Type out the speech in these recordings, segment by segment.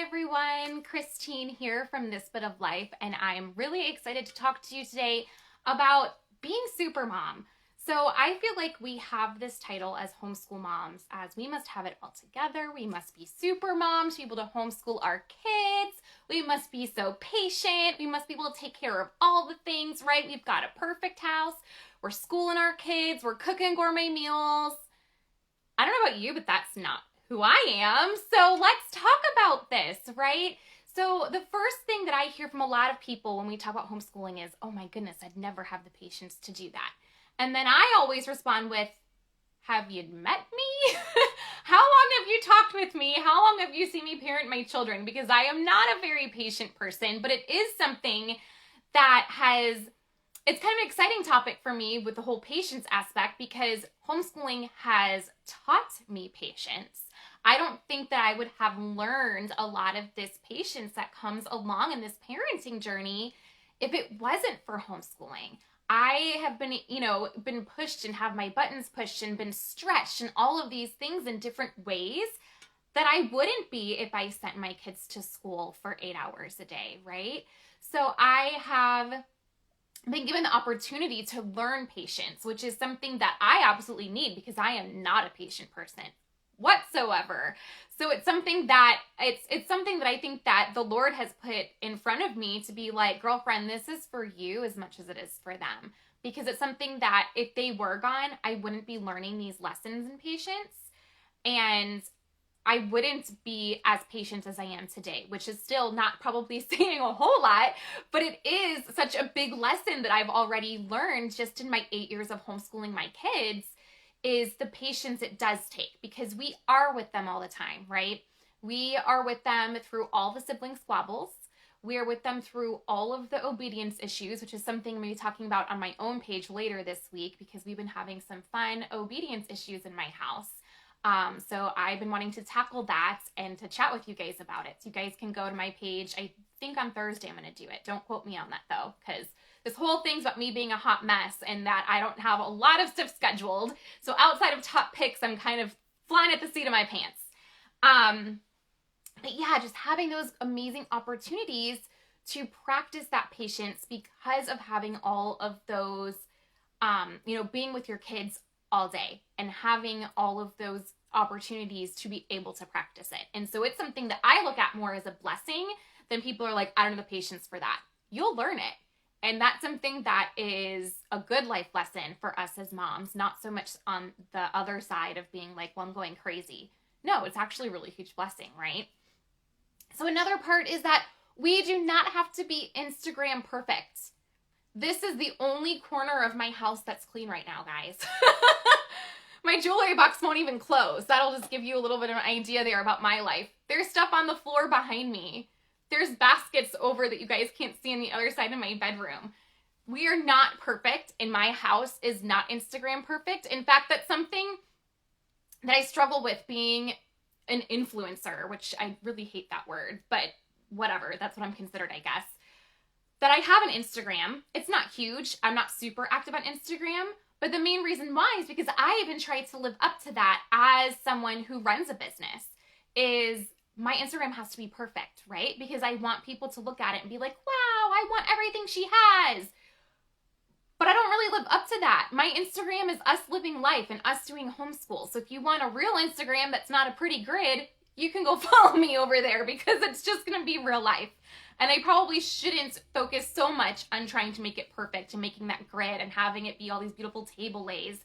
everyone, Christine here from This Bit of Life, and I'm really excited to talk to you today about being super mom. So I feel like we have this title as homeschool moms as we must have it all together. We must be super moms, be able to homeschool our kids. We must be so patient. We must be able to take care of all the things, right? We've got a perfect house. We're schooling our kids. We're cooking gourmet meals. I don't know about you, but that's not who I am. So let's talk about this, right? So the first thing that I hear from a lot of people when we talk about homeschooling is, oh my goodness, I'd never have the patience to do that. And then I always respond with, have you met me? How long have you talked with me? How long have you seen me parent my children? Because I am not a very patient person, but it is something that it's kind of an exciting topic for me with the whole patience aspect because homeschooling has taught me patience. I don't think that I would have learned a lot of this patience that comes along in this parenting journey if it wasn't for homeschooling. I have been pushed and have my buttons pushed and been stretched and all of these things in different ways that I wouldn't be if I sent my kids to school for 8 hours a day, right? So I have been given the opportunity to learn patience, which is something that I absolutely need because I am not a patient person whatsoever. So it's something that it's something that I think that the Lord has put in front of me to be like, girlfriend, this is for you as much as it is for them. Because it's something that if they were gone, I wouldn't be learning these lessons in patience. And I wouldn't be as patient as I am today, which is still not probably saying a whole lot, but it is such a big lesson that I've already learned just in my 8 years of homeschooling my kids is the patience it does take because we are with them all the time, right? We are with them through all the sibling squabbles. We are with them through all of the obedience issues, which is something I'm going to be talking about on my own page later this week because we've been having some fun obedience issues in my house. So I've been wanting to tackle that and to chat with you guys about it. So you guys can go to my page. I think on Thursday I'm going to do it. Don't quote me on that though, because this whole thing's about me being a hot mess and that I don't have a lot of stuff scheduled. So outside of top picks, I'm kind of flying at the seat of my pants. But yeah, just having those amazing opportunities to practice that patience because of having all of those, being with your kids all day and having all of those opportunities to be able to practice it. And so it's something that I look at more as a blessing than people are like, I don't have the patience for that. You'll learn it. And that's something that is a good life lesson for us as moms, not so much on the other side of being like, well, I'm going crazy. No, it's actually a really huge blessing, right? So another part is that we do not have to be Instagram perfect. This is the only corner of my house that's clean right now, guys. My jewelry box won't even close. That'll just give you a little bit of an idea there about my life. There's stuff on the floor behind me. There's baskets over that you guys can't see on the other side of my bedroom. We are not perfect, and my house is not Instagram perfect. In fact, that's something that I struggle with being an influencer, which I really hate that word, but whatever. That's what I'm considered, I guess. That I have an Instagram. It's not huge. I'm not super active on Instagram, but the main reason why is because I even tried to live up to that as someone who runs a business is my Instagram has to be perfect, right? Because I want people to look at it and be like, wow, I want everything she has. But I don't really live up to that. My Instagram is us living life and us doing homeschool. So if you want a real Instagram that's not a pretty grid, you can go follow me over there because it's just going to be real life. And I probably shouldn't focus so much on trying to make it perfect and making that grid and having it be all these beautiful table lays.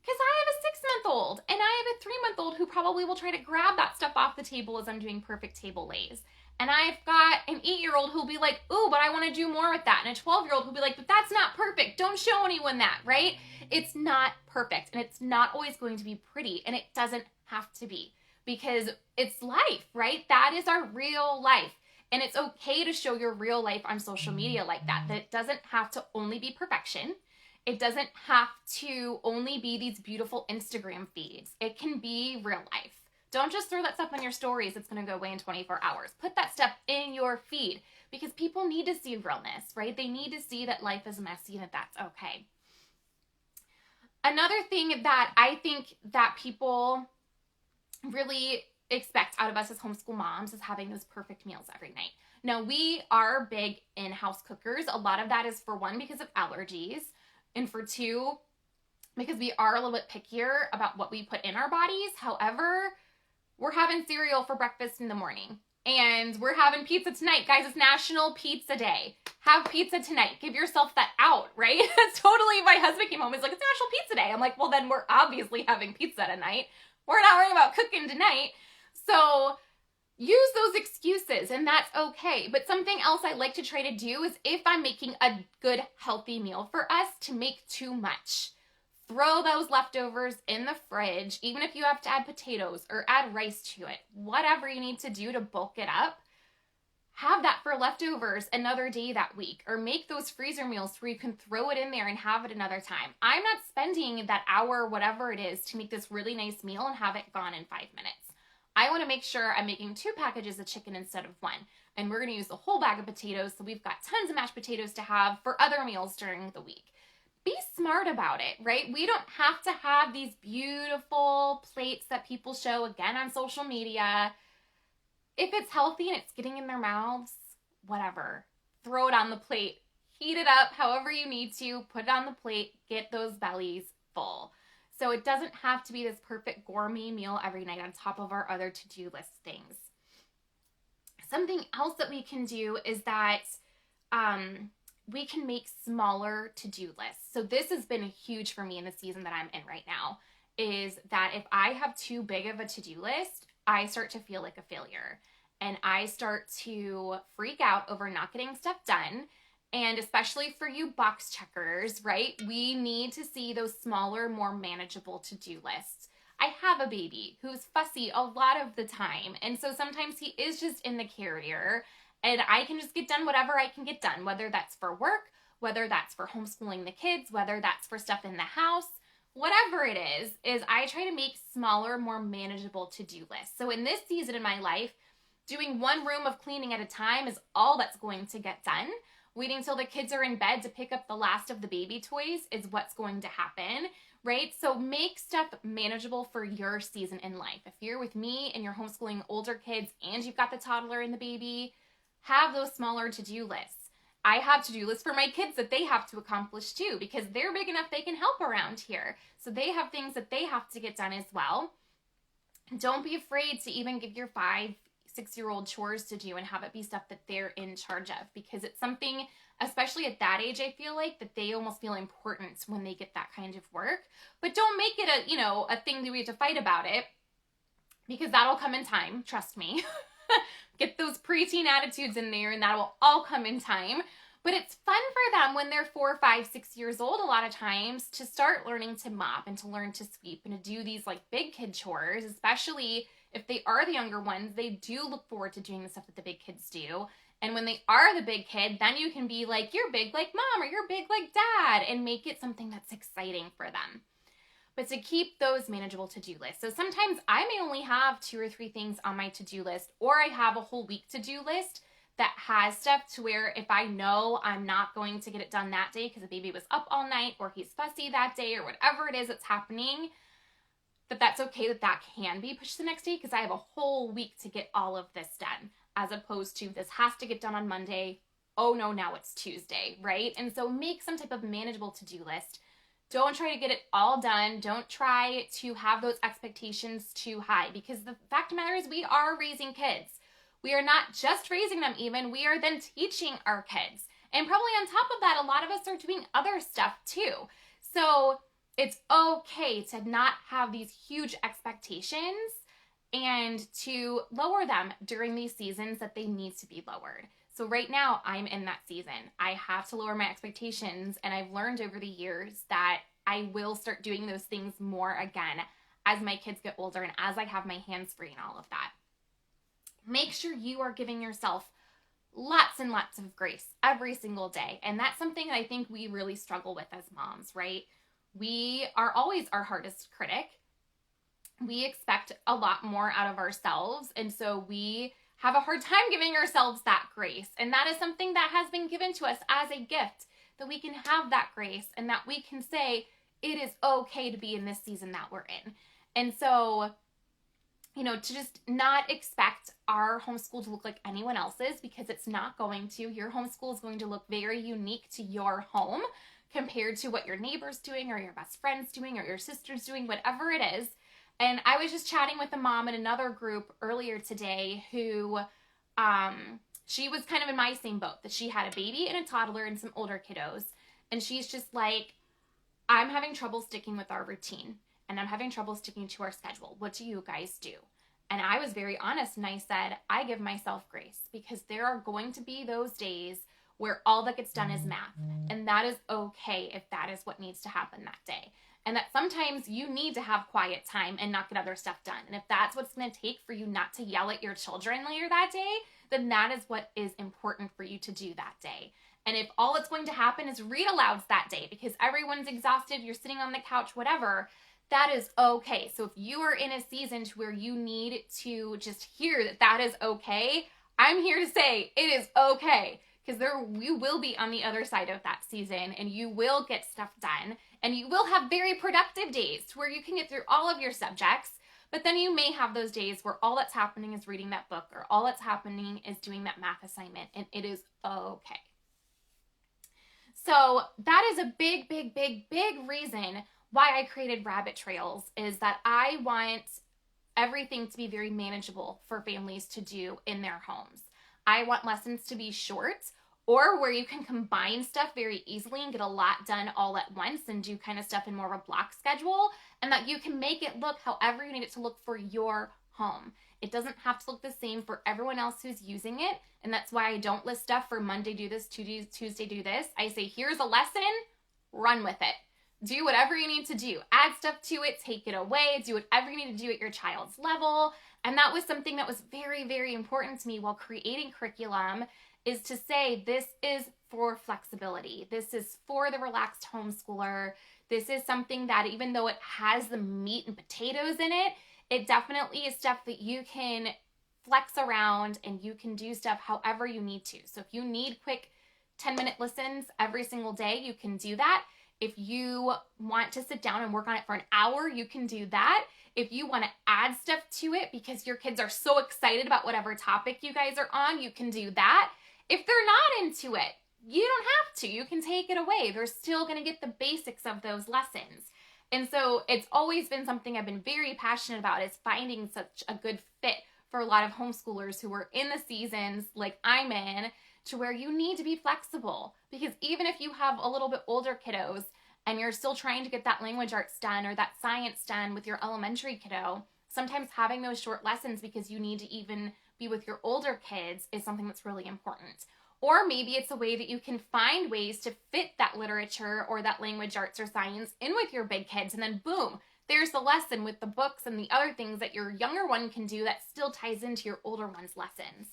Because I have a 6-month-old and I have a 3-month-old who probably will try to grab that stuff off the table as I'm doing perfect table lays. And I've got an 8-year-old who'll be like, ooh, but I want to do more with that. And a 12-year-old who'll be like, but that's not perfect. Don't show anyone that, right? It's not perfect and it's not always going to be pretty and it doesn't have to be because it's life, right? That is our real life. And it's okay to show your real life on social media like that. That it doesn't have to only be perfection. It doesn't have to only be these beautiful Instagram feeds. It can be real life. Don't just throw that stuff on your stories. It's going to go away in 24 hours. Put that stuff in your feed because people need to see realness, right? They need to see that life is messy and that that's okay. Another thing that I think that people really expect out of us as homeschool moms is having those perfect meals every night. Now, we are big in-house cookers. A lot of that is, for one, because of allergies, and for two, because we are a little bit pickier about what we put in our bodies. However, we're having cereal for breakfast in the morning. And we're having pizza tonight. Guys, it's National Pizza Day. Have pizza tonight. Give yourself that out, right? Totally, my husband came home and was like, it's National Pizza Day. I'm like, well, then we're obviously having pizza tonight. We're not worrying about cooking tonight. So use those excuses, and that's okay. But something else I like to try to do is, if I'm making a good, healthy meal for us, to make too much. Throw those leftovers in the fridge, even if you have to add potatoes or add rice to it. Whatever you need to do to bulk it up, have that for leftovers another day that week, or make those freezer meals where you can throw it in there and have it another time. I'm not spending that hour, whatever it is, to make this really nice meal and have it gone in 5 minutes. I want to make sure I'm making 2 packages of chicken instead of 1. And we're going to use the whole bag of potatoes, so we've got tons of mashed potatoes to have for other meals during the week. Be smart about it, right? We don't have to have these beautiful plates that people show, again, on social media. If it's healthy and it's getting in their mouths, whatever. Throw it on the plate. Heat it up however you need to. Put it on the plate. Get those bellies full. So it doesn't have to be this perfect gourmet meal every night on top of our other to-do list things. Something else that we can do is that we can make smaller to-do lists. So this has been huge for me in the season that I'm in right now, is that if I have too big of a to-do list, I start to feel like a failure. And I start to freak out over not getting stuff done. And especially for you box checkers, right? We need to see those smaller, more manageable to-do lists. I have a baby who's fussy a lot of the time. And so sometimes he is just in the carrier, and I can just get done whatever I can get done, whether that's for work, whether that's for homeschooling the kids, whether that's for stuff in the house, whatever it is I try to make smaller, more manageable to-do lists. So in this season in my life, doing 1 room of cleaning at a time is all that's going to get done. Waiting till the kids are in bed to pick up the last of the baby toys is what's going to happen, right? So make stuff manageable for your season in life. If you're with me and you're homeschooling older kids and you've got the toddler and the baby, have those smaller to-do lists. I have to-do lists for my kids that they have to accomplish too, because they're big enough they can help around here. So they have things that they have to get done as well. Don't be afraid to even give your 5, 6-year-old chores to do and have it be stuff that they're in charge of, because it's something, especially at that age, I feel like, that they almost feel important when they get that kind of work. But don't make it a thing that we have to fight about it, because that'll come in time, trust me. Get those preteen attitudes in there and that will all come in time. But it's fun for them when they're 4, 5, 6 years old a lot of times to start learning to mop and to learn to sweep and to do these like big kid chores, especially if they are the younger ones. They do look forward to doing the stuff that the big kids do. And when they are the big kid, then you can be like, you're big like mom or you're big like dad, and make it something that's exciting for them. But to keep those manageable to-do lists. So sometimes I may only have 2 or 3 things on my to-do list, or I have a whole week to-do list that has stuff to where if I know I'm not going to get it done that day because the baby was up all night or he's fussy that day or whatever it is that's happening, that's okay, that can be pushed the next day because I have a whole week to get all of this done, as opposed to this has to get done on Monday. Oh no, now it's Tuesday, right? And so make some type of manageable to-do list. Don't try to get it all done. Don't try to have those expectations too high, because the fact of the matter is we are raising kids. We are not just raising them even, we are then teaching our kids. And probably on top of that, a lot of us are doing other stuff too. So it's okay to not have these huge expectations and to lower them during these seasons that they need to be lowered. So right now I'm in that season. I have to lower my expectations, and I've learned over the years that I will start doing those things more again as my kids get older and as I have my hands free and all of that. Make sure you are giving yourself lots and lots of grace every single day. And that's something that I think we really struggle with as moms, right? We are always our hardest critic. We expect a lot more out of ourselves. And so we have a hard time giving ourselves that grace. And that is something that has been given to us as a gift, that we can have that grace and that we can say it is okay to be in this season that we're in. And so to just not expect our homeschool to look like anyone else's, because it's not going to. Your homeschool is going to look very unique to your home compared to what your neighbor's doing or your best friend's doing or your sister's doing, whatever it is. And I was just chatting with a mom in another group earlier today who she was kind of in my same boat, that she had a baby and a toddler and some older kiddos. And she's just like, I'm having trouble sticking with our routine and I'm having trouble sticking to our schedule. What do you guys do? And I was very honest and I said, I give myself grace, because there are going to be those days where all that gets done is math. And that is okay if that is what needs to happen that day. And that sometimes you need to have quiet time and not get other stuff done. And if that's what's going to take for you not to yell at your children later that day, then that is what is important for you to do that day. And if all that's going to happen is read alouds that day because everyone's exhausted, you're sitting on the couch, whatever, that is okay. So if you are in a season to where you need to just hear that that is okay, I'm here to say it is okay, because you will be on the other side of that season and you will get stuff done and you will have very productive days to where you can get through all of your subjects. But then you may have those days where all that's happening is reading that book or all that's happening is doing that math assignment, and it is okay. So that is a big, big, big, big reason why I created Rabbit Trails, is that I want everything to be very manageable for families to do in their homes. I want lessons to be short, or where you can combine stuff very easily and get a lot done all at once and do kind of stuff in more of a block schedule, and that you can make it look however you need it to look for your home. It doesn't have to look the same for everyone else who's using it, and that's why I don't list stuff for Monday do this, Tuesday do this. I say, here's a lesson, run with it. Do whatever you need to do. Add stuff to it, take it away, do whatever you need to do at your child's level. And that was something that was very, very important to me while creating curriculum, is to say this is for flexibility. This is for the relaxed homeschooler. This is something that, even though it has the meat and potatoes in it, it definitely is stuff that you can flex around and you can do stuff however you need to. So if you need quick 10-minute listens every single day, you can do that. If you want to sit down and work on it for an hour, you can do that. If you want to add stuff to it because your kids are so excited about whatever topic you guys are on, you can do that. If they're not into it, you don't have to. You can take it away. They're still going to get the basics of those lessons. And so it's always been something I've been very passionate about, is finding such a good fit for a lot of homeschoolers who are in the seasons like I'm in, to where you need to be flexible. Because even if you have a little bit older kiddos and you're still trying to get that language arts done or that science done with your elementary kiddo, sometimes having those short lessons because you need to even be with your older kids is something that's really important. Or maybe it's a way that you can find ways to fit that literature or that language arts or science in with your big kids, and then boom, there's the lesson with the books and the other things that your younger one can do that still ties into your older one's lessons.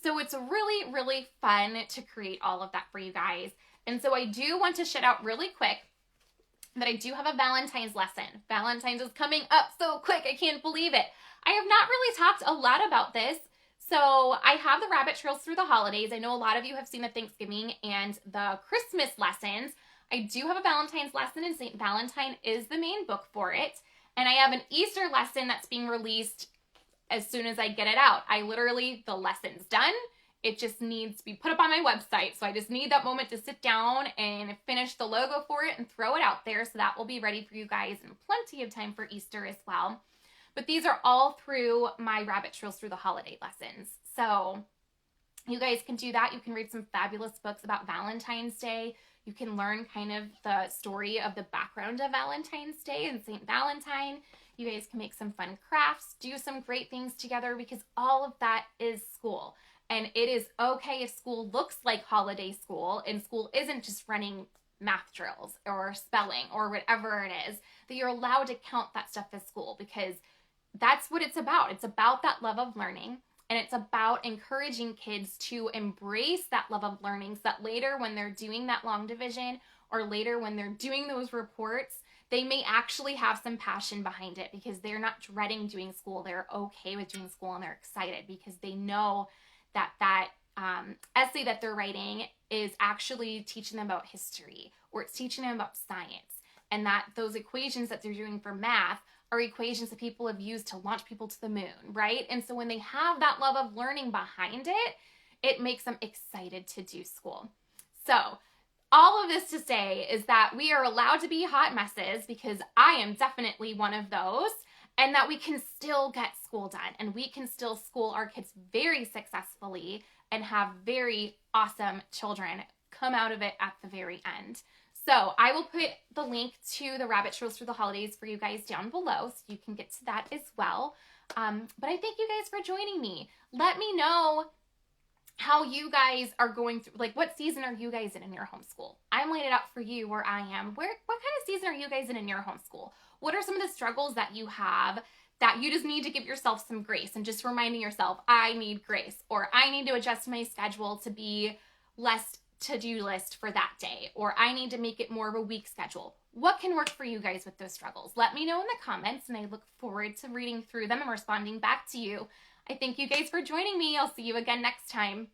So it's really, really fun to create all of that for you guys. And so I do want to shout out really quick that I do have a Valentine's lesson. Valentine's is coming up so quick, I can't believe it. I have not really talked a lot about this. So I have the Rabbit Trails through the holidays. I know a lot of you have seen the Thanksgiving and the Christmas lessons. I do have a Valentine's lesson, and St. Valentine is the main book for it. And I have an Easter lesson that's being released as soon as I get it out. The lesson's done. It just needs to be put up on my website. So I just need that moment to sit down and finish the logo for it and throw it out there. So that will be ready for you guys in plenty of time for Easter as well. But these are all through my Rabbit Trails through the holiday lessons. So you guys can do that. You can read some fabulous books about Valentine's Day. You can learn kind of the story of the background of Valentine's Day and St. Valentine. You guys can make some fun crafts, do some great things together, because all of that is school. And it is okay if school looks like holiday school and school isn't just running math drills or spelling or whatever it is, that you're allowed to count that stuff as school, because that's what it's about. It's about that love of learning, and it's about encouraging kids to embrace that love of learning so that later when they're doing that long division or later when they're doing those reports, they may actually have some passion behind it because they're not dreading doing school. They're okay with doing school and they're excited because they know that essay that they're writing is actually teaching them about history, or it's teaching them about science, and that those equations that they're doing for math are equations that people have used to launch people to the moon, right? And so when they have that love of learning behind it, it makes them excited to do school. So all of this to say is that we are allowed to be hot messes, because I am definitely one of those, and that we can still get school done, and we can still school our kids very successfully and have very awesome children come out of it at the very end. So I will put the link to the rabbit trails for the holidays for you guys down below, so you can get to that as well. But I thank you guys for joining me. Let me know how you guys are going through, like, what season are you guys in your homeschool? I'm laying it out for you where I am. What kind of season are you guys in your homeschool? What are some of the struggles that you have that you just need to give yourself some grace, and just reminding yourself, I need grace, or I need to adjust my schedule to be less to-do list for that day, or I need to make it more of a week schedule. What can work for you guys with those struggles? Let me know in the comments, and I look forward to reading through them and responding back to you. I thank you guys for joining me. I'll see you again next time.